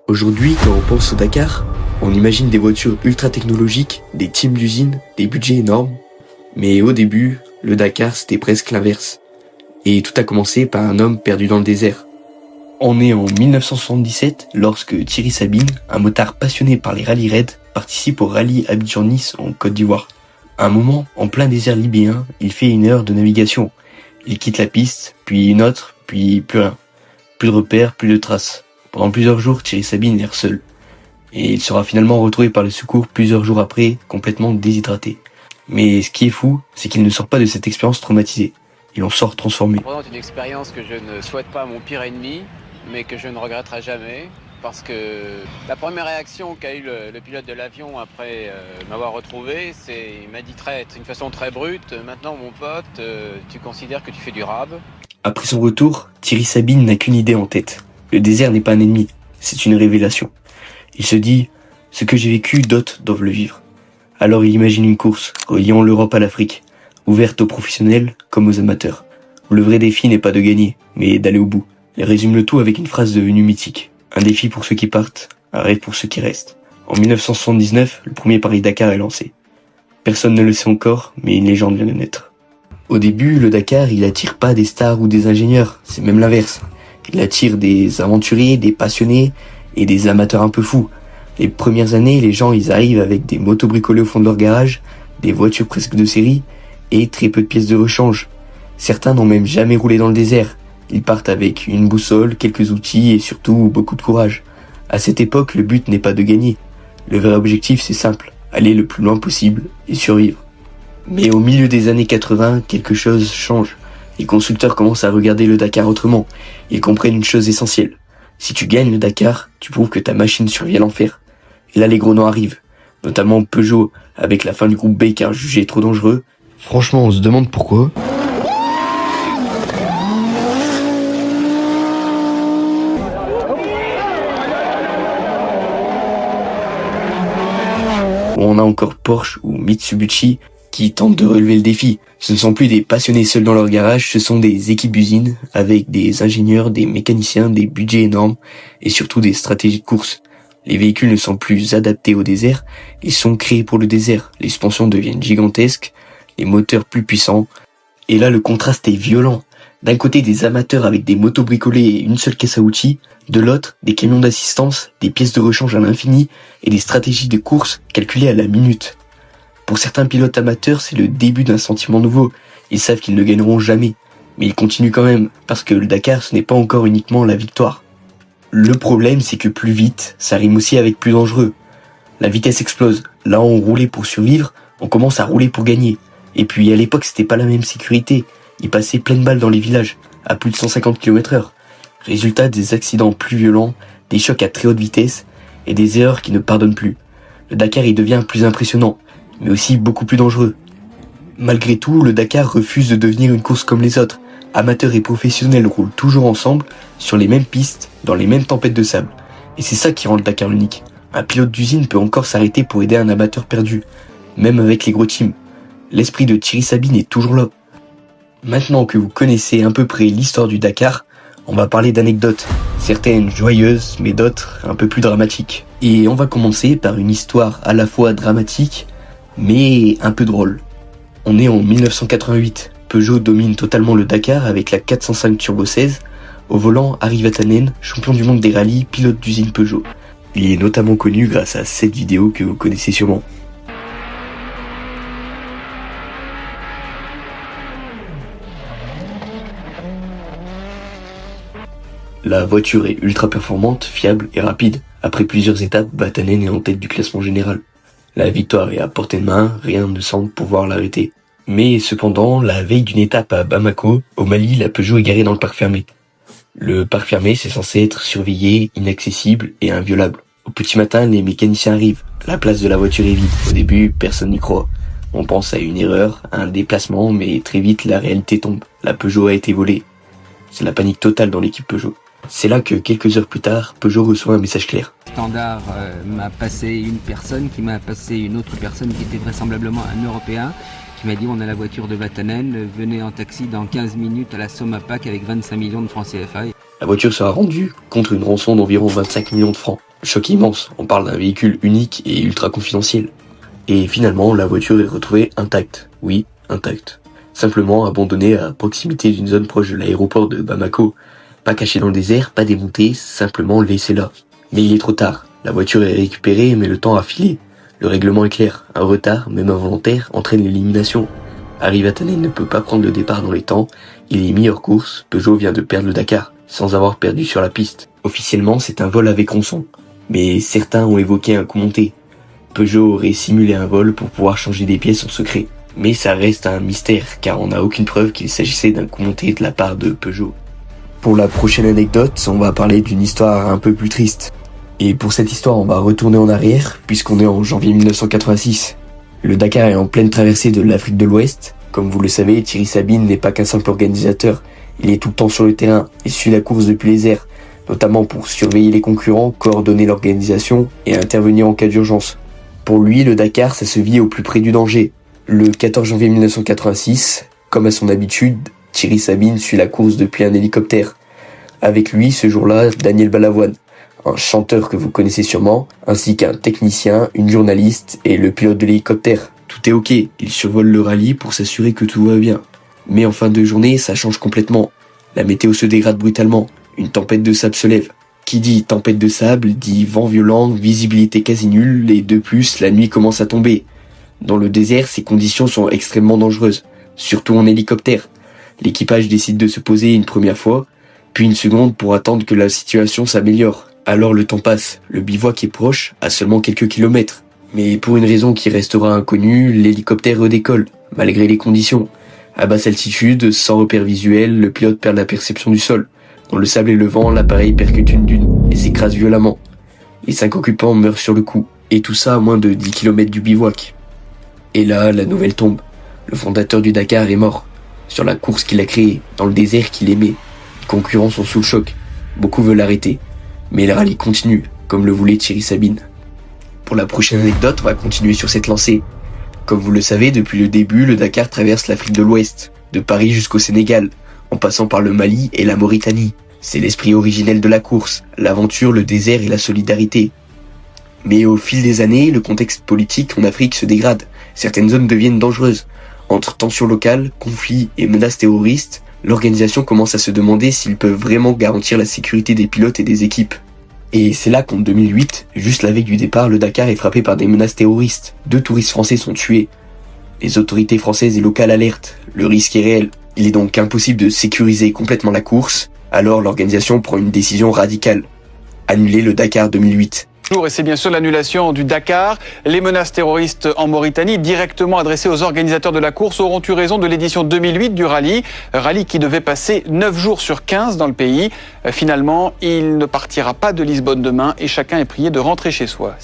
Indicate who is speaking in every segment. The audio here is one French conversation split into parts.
Speaker 1: Aujourd'hui, quand on pense au Dakar, on imagine des voitures ultra technologiques, des teams d'usines, des budgets énormes. Mais au début, le Dakar c'était presque l'inverse. Et tout a commencé par un homme perdu dans le désert. On est en 1977 lorsque Thierry Sabine, un motard passionné par les rallyes raids, participe au rallye Abidjan-Nice en Côte d'Ivoire. À un moment, en plein désert libyen, il fait une heure de navigation. Il quitte la piste, puis une autre, puis plus rien. Plus de repères, plus de traces. Pendant plusieurs jours, Thierry Sabine erre seul. Et il sera finalement retrouvé par le secours plusieurs jours après, complètement déshydraté. Mais ce qui est fou, c'est qu'il ne sort pas de cette expérience traumatisée. Il en sort transformé.
Speaker 2: C'est une expérience que je ne souhaite pas à mon pire ennemi, mais que je ne regretterai jamais. Parce que la première réaction qu'a eu le pilote de l'avion après m'avoir retrouvé, il m'a dit d'une façon très brute, maintenant mon pote, tu considères que tu fais du rab.
Speaker 1: Après son retour, Thierry Sabine n'a qu'une idée en tête. Le désert n'est pas un ennemi, c'est une révélation. Il se dit, ce que j'ai vécu, d'autres doivent le vivre. Alors il imagine une course, reliant l'Europe à l'Afrique, ouverte aux professionnels comme aux amateurs, où le vrai défi n'est pas de gagner, mais d'aller au bout. Il résume le tout avec une phrase devenue mythique. Un défi pour ceux qui partent, un rêve pour ceux qui restent. En 1979, le premier Paris-Dakar est lancé. Personne ne le sait encore, mais une légende vient de naître. Au début, le Dakar, il attire pas des stars ou des ingénieurs, c'est même l'inverse. Il attire des aventuriers, des passionnés et des amateurs un peu fous. Les premières années, les gens, ils arrivent avec des motos bricolées au fond de leur garage, des voitures presque de série et très peu de pièces de rechange. Certains n'ont même jamais roulé dans le désert. Ils partent avec une boussole, quelques outils et surtout beaucoup de courage. À cette époque, le but n'est pas de gagner. Le vrai objectif, c'est simple, aller le plus loin possible et survivre. Mais au milieu des années 80, quelque chose change. Les constructeurs commencent à regarder le Dakar autrement. Ils comprennent une chose essentielle. Si tu gagnes le Dakar, tu prouves que ta machine survit à l'enfer. Et là, les gros noms arrivent. Notamment Peugeot, avec la fin du groupe B car jugé trop dangereux. Franchement, on se demande pourquoi. Ou on a encore Porsche ou Mitsubishi qui tentent de relever le défi. Ce ne sont plus des passionnés seuls dans leur garage, ce sont des équipes d'usine avec des ingénieurs, des mécaniciens, des budgets énormes et surtout des stratégies de course. Les véhicules ne sont plus adaptés au désert, ils sont créés pour le désert. Les suspensions deviennent gigantesques, les moteurs plus puissants. Et là, le contraste est violent. D'un côté, des amateurs avec des motos bricolées et une seule caisse à outils. De l'autre, des camions d'assistance, des pièces de rechange à l'infini et des stratégies de course calculées à la minute. Pour certains pilotes amateurs, c'est le début d'un sentiment nouveau. Ils savent qu'ils ne gagneront jamais. Mais ils continuent quand même, parce que le Dakar, ce n'est pas encore uniquement la victoire. Le problème, c'est que plus vite, ça rime aussi avec plus dangereux. La vitesse explose. Là, on roulait pour survivre, on commence à rouler pour gagner. Et puis, à l'époque, c'était pas la même sécurité. Ils passaient pleine balle dans les villages, à plus de 150 km/h. Résultat, des accidents plus violents, des chocs à très haute vitesse, et des erreurs qui ne pardonnent plus. Le Dakar, il devient plus impressionnant, mais aussi beaucoup plus dangereux. Malgré tout, le Dakar refuse de devenir une course comme les autres. Amateurs et professionnels roulent toujours ensemble, sur les mêmes pistes, dans les mêmes tempêtes de sable. Et c'est ça qui rend le Dakar unique. Un pilote d'usine peut encore s'arrêter pour aider un amateur perdu, même avec les gros teams. L'esprit de Thierry Sabine est toujours là. Maintenant que vous connaissez à peu près l'histoire du Dakar, on va parler d'anecdotes, certaines joyeuses, mais d'autres un peu plus dramatiques. Et on va commencer par une histoire à la fois dramatique, mais un peu drôle. On est en 1988. Peugeot domine totalement le Dakar avec la 405 Turbo 16. Au volant, Harry Vatanen, champion du monde des rallyes, pilote d'usine Peugeot. Il est notamment connu grâce à cette vidéo que vous connaissez sûrement. La voiture est ultra performante, fiable et rapide. Après plusieurs étapes, Vatanen est en tête du classement général. La victoire est à portée de main, rien ne semble pouvoir l'arrêter. Mais cependant, la veille d'une étape à Bamako, au Mali, la Peugeot est garée dans le parc fermé. Le parc fermé, c'est censé être surveillé, inaccessible et inviolable. Au petit matin, les mécaniciens arrivent. La place de la voiture est vide. Au début, personne n'y croit. On pense à une erreur, à un déplacement, mais très vite, la réalité tombe. La Peugeot a été volée. C'est la panique totale dans l'équipe Peugeot. C'est là que, quelques heures plus tard, Peugeot reçoit un message clair.
Speaker 3: Standard m'a passé une personne qui m'a passé une autre personne qui était vraisemblablement un Européen qui m'a dit on a la voiture de Vatanen, venez en taxi dans 15 minutes à la Somapac avec 25 millions de francs CFA.
Speaker 1: La voiture sera rendue contre une rançon d'environ 25 millions de francs. Choc immense, on parle d'un véhicule unique et ultra confidentiel. Et finalement, la voiture est retrouvée intacte. Oui, intacte. Simplement abandonnée à proximité d'une zone proche de l'aéroport de Bamako. Pas cachée dans le désert, pas démontée, simplement laissée là. Mais il est trop tard. La voiture est récupérée, mais le temps a filé. Le règlement est clair. Un retard, même involontaire, entraîne l'élimination. Harry Vatanen ne peut pas prendre le départ dans les temps. Il est mis hors course. Peugeot vient de perdre le Dakar, sans avoir perdu sur la piste. Officiellement, c'est un vol avec rançon. Mais certains ont évoqué un coup monté. Peugeot aurait simulé un vol pour pouvoir changer des pièces en secret. Mais ça reste un mystère, car on n'a aucune preuve qu'il s'agissait d'un coup monté de la part de Peugeot. Pour la prochaine anecdote, on va parler d'une histoire un peu plus triste. Et pour cette histoire, on va retourner en arrière, puisqu'on est en janvier 1986. Le Dakar est en pleine traversée de l'Afrique de l'Ouest. Comme vous le savez, Thierry Sabine n'est pas qu'un simple organisateur. Il est tout le temps sur le terrain et suit la course depuis les airs, notamment pour surveiller les concurrents, coordonner l'organisation et intervenir en cas d'urgence. Pour lui, le Dakar, ça se vit au plus près du danger. Le 14 janvier 1986, comme à son habitude, Thierry Sabine suit la course depuis un hélicoptère. Avec lui, ce jour-là, Daniel Balavoine, un chanteur que vous connaissez sûrement, ainsi qu'un technicien, une journaliste et le pilote de l'hélicoptère. Tout est ok, il survole le rallye pour s'assurer que tout va bien. Mais en fin de journée, ça change complètement. La météo se dégrade brutalement, une tempête de sable se lève. Qui dit tempête de sable, dit vent violent, visibilité quasi nulle, et de plus, la nuit commence à tomber. Dans le désert, ces conditions sont extrêmement dangereuses, surtout en hélicoptère. L'équipage décide de se poser une première fois, puis une seconde pour attendre que la situation s'améliore. Alors le temps passe, le bivouac est proche, à seulement quelques kilomètres. Mais pour une raison qui restera inconnue, l'hélicoptère redécolle, malgré les conditions. À basse altitude, sans repère visuel, le pilote perd la perception du sol. Dans le sable et le vent, l'appareil percute une dune et s'écrase violemment. Les 5 occupants meurent sur le coup, et tout ça à moins de 10 km du bivouac. Et là, la nouvelle tombe. Le fondateur du Dakar est mort, sur la course qu'il a créée, dans le désert qu'il aimait. Les concurrents sont sous le choc. Beaucoup veulent l'arrêter. Mais le rallye continue, comme le voulait Thierry Sabine. Pour la prochaine anecdote, on va continuer sur cette lancée. Comme vous le savez, depuis le début, le Dakar traverse l'Afrique de l'Ouest, de Paris jusqu'au Sénégal, en passant par le Mali et la Mauritanie. C'est l'esprit originel de la course, l'aventure, le désert et la solidarité. Mais au fil des années, le contexte politique en Afrique se dégrade. Certaines zones deviennent dangereuses. Entre tensions locales, conflits et menaces terroristes, l'organisation commence à se demander s'ils peuvent vraiment garantir la sécurité des pilotes et des équipes. Et c'est là qu'en 2008, juste la veille du départ, le Dakar est frappé par des menaces terroristes. 2 touristes français sont tués. Les autorités françaises et locales alertent. Le risque est réel. Il est donc impossible de sécuriser complètement la course. Alors l'organisation prend une décision radicale. Annuler le Dakar 2008.
Speaker 4: Et c'est bien sûr l'annulation du Dakar. Les menaces terroristes en Mauritanie, directement adressées aux organisateurs de la course, auront eu raison de l'édition 2008 du rallye. Rallye qui devait passer 9 jours sur 15 dans le pays. Finalement, il ne partira pas de Lisbonne demain et chacun est prié de rentrer chez soi.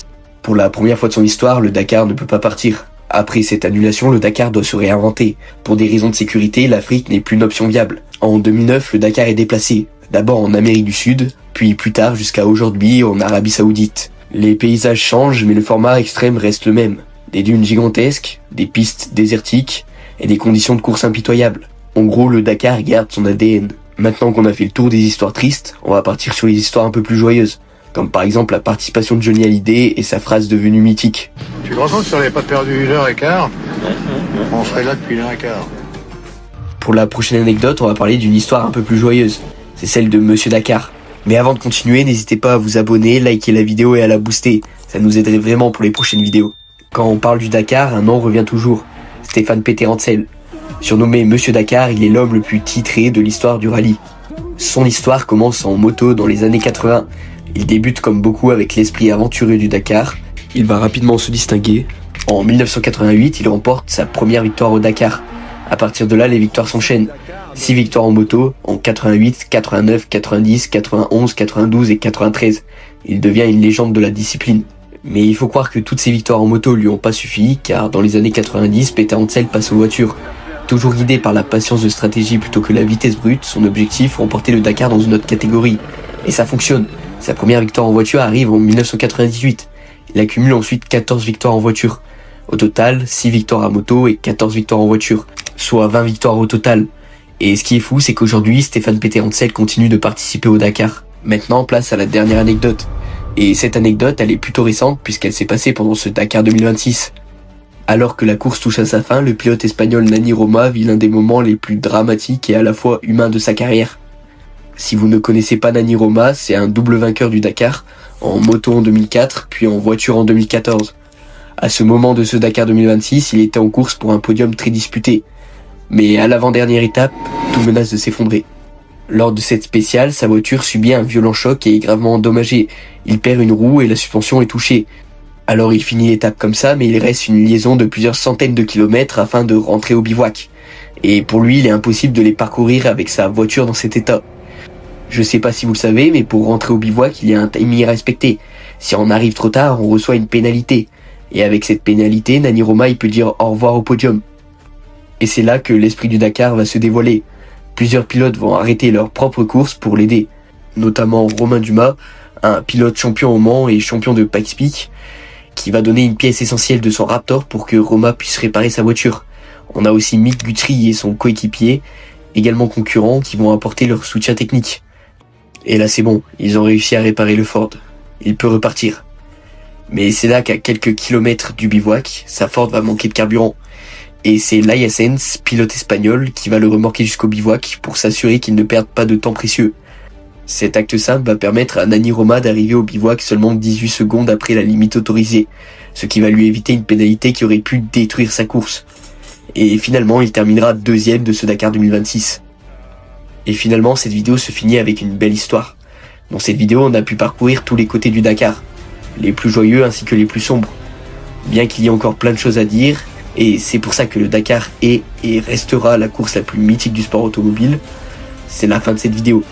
Speaker 1: Pour la première fois de son histoire, le Dakar ne peut pas partir. Après cette annulation, le Dakar doit se réinventer. Pour des raisons de sécurité, l'Afrique n'est plus une option viable. En 2009, le Dakar est déplacé. D'abord en Amérique du Sud, puis plus tard jusqu'à aujourd'hui en Arabie Saoudite. Les paysages changent, mais le format extrême reste le même. Des dunes gigantesques, des pistes désertiques et des conditions de course impitoyables. En gros, le Dakar garde son ADN. Maintenant qu'on a fait le tour des histoires tristes, on va partir sur les histoires un peu plus joyeuses. Comme par exemple la participation de Johnny Hallyday et sa phrase devenue mythique.
Speaker 5: Tu te rends compte si on n'avait pas perdu 1h15, on serait là depuis 1h15.
Speaker 1: Pour la prochaine anecdote, on va parler d'une histoire un peu plus joyeuse. C'est celle de Monsieur Dakar. Mais avant de continuer, n'hésitez pas à vous abonner, liker la vidéo et à la booster. Ça nous aiderait vraiment pour les prochaines vidéos. Quand on parle du Dakar, un nom revient toujours. Stéphane Peterhansel. Surnommé Monsieur Dakar, il est l'homme le plus titré de l'histoire du rallye. Son histoire commence en moto dans les années 80. Il débute comme beaucoup avec l'esprit aventureux du Dakar. Il va rapidement se distinguer. En 1988, il remporte sa première victoire au Dakar. À partir de là, les victoires s'enchaînent. 6 victoires en moto en 88, 89, 90, 91, 92 et 93. Il devient une légende de la discipline. Mais il faut croire que toutes ces victoires en moto lui ont pas suffi, car dans les années 90, Peterhansel passe aux voitures. Toujours guidé par la patience de stratégie plutôt que la vitesse brute, son objectif, remporter le Dakar dans une autre catégorie. Et ça fonctionne. Sa première victoire en voiture arrive en 1998. Il accumule ensuite 14 victoires en voiture. Au total, 6 victoires à moto et 14 victoires en voiture, soit 20 victoires au total. Et ce qui est fou, c'est qu'aujourd'hui, Stéphane Peterhansel continue de participer au Dakar. Maintenant, place à la dernière anecdote. Et cette anecdote, elle est plutôt récente puisqu'elle s'est passée pendant ce Dakar 2026. Alors que la course touche à sa fin, le pilote espagnol Nani Roma vit l'un des moments les plus dramatiques et à la fois humains de sa carrière. Si vous ne connaissez pas Nani Roma, c'est un double vainqueur du Dakar, en moto en 2004, puis en voiture en 2014. À ce moment de ce Dakar 2026, il était en course pour un podium très disputé. Mais à l'avant-dernière étape, tout menace de s'effondrer. Lors de cette spéciale, sa voiture subit un violent choc et est gravement endommagée. Il perd une roue et la suspension est touchée. Alors il finit l'étape comme ça, mais il reste une liaison de plusieurs centaines de kilomètres afin de rentrer au bivouac. Et pour lui, il est impossible de les parcourir avec sa voiture dans cet état. Je sais pas si vous le savez, mais pour rentrer au bivouac, il y a un timing à respecter. Si on arrive trop tard, on reçoit une pénalité. Et avec cette pénalité, Nani Roma, il peut dire au revoir au podium. Et c'est là que l'esprit du Dakar va se dévoiler. Plusieurs pilotes vont arrêter leur propre course pour l'aider. Notamment Romain Dumas, un pilote champion au Mans et champion de Pikes Peak, qui va donner une pièce essentielle de son Raptor pour que Roma puisse réparer sa voiture. On a aussi Mick Guthrie et son coéquipier, également concurrents, qui vont apporter leur soutien technique. Et là c'est bon, ils ont réussi à réparer le Ford. Il peut repartir. Mais c'est là qu'à quelques kilomètres du bivouac, sa Ford va manquer de carburant. Et c'est Laia Sanz, pilote espagnol, qui va le remorquer jusqu'au bivouac pour s'assurer qu'il ne perde pas de temps précieux. Cet acte simple va permettre à Nani Roma d'arriver au bivouac seulement 18 secondes après la limite autorisée, ce qui va lui éviter une pénalité qui aurait pu détruire sa course. Et finalement, il terminera deuxième de ce Dakar 2026. Et finalement, cette vidéo se finit avec une belle histoire. Dans cette vidéo, on a pu parcourir tous les côtés du Dakar, les plus joyeux ainsi que les plus sombres. Bien qu'il y ait encore plein de choses à dire, et c'est pour ça que le Dakar est et restera la course la plus mythique du sport automobile, c'est la fin de cette vidéo.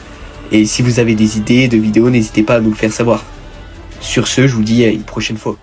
Speaker 1: Et si vous avez des idées de vidéos, n'hésitez pas à nous le faire savoir. Sur ce, je vous dis à une prochaine fois.